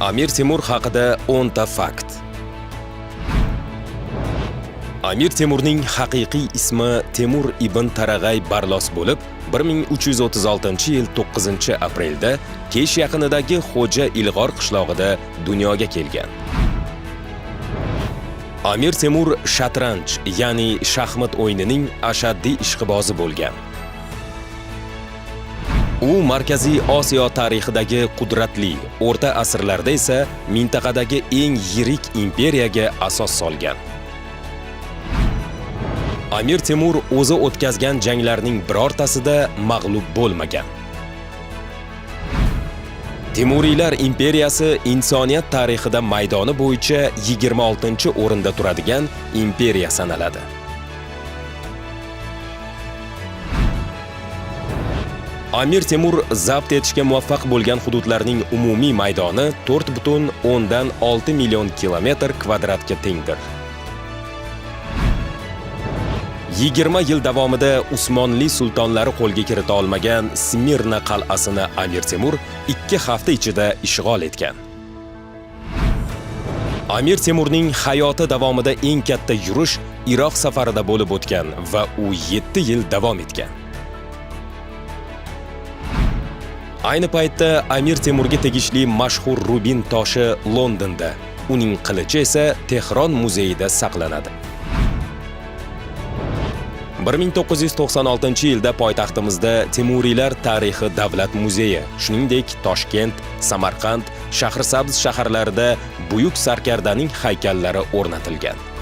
Amir Temur haqida 10 ta fakt. Amir Temurning haqiqiy ismi Temur ibn Tarag'ay Barlos bo'lib, 1336-yil 9-aprelda Kesh yaqinidagi Xo'ja Ilg'or qishlog'ida dunyoga kelgan. Amir Temur shatranj, ya'ni shaxmat o'yinining ashaddiy ishqibozi bo'lgan. U Markaziy Osiyo tarixidagi qudratli, o'rta asrlarda esa mintaqadagi eng yirik imperiyaga asos solgan. Amir Temur o'zi o'tkazgan janglarning birortasida mag'lub bo'lmagan. Temuriylar imperiyasi insoniyat tarixida maydoni bo'yicha 26-o'rinda turadigan imperiya sanaladi. Amir Temur zabt etishga muvaffaq bo'lgan hududlarning umumiy maydoni 4,6 million kilometr kvadratga tengdir. 20 yil davomida Usmonli sultonlari qo'lga kirita olmagan Smirna qal'asini Amir Temur 2 hafta ichida ishg'ol etgan. Amir Temurning hayoti davomida eng katta yurish Iroq safarida bo'lib o'tgan va u 7 yil davom etgan. Ayni paytda Amir Temurga tegishli mashhur Rubin toshi Londonda, uning qilichi esa Tehron muzeyida saqlanadi. 1996-yilda poytaxtimizda Temuriylar tarixi davlat muzeyi, shuningdek Toshkent, Samarqand, Shahrisabz shaharlarida buyuk sarkardaning haykallari o'rnatilgan.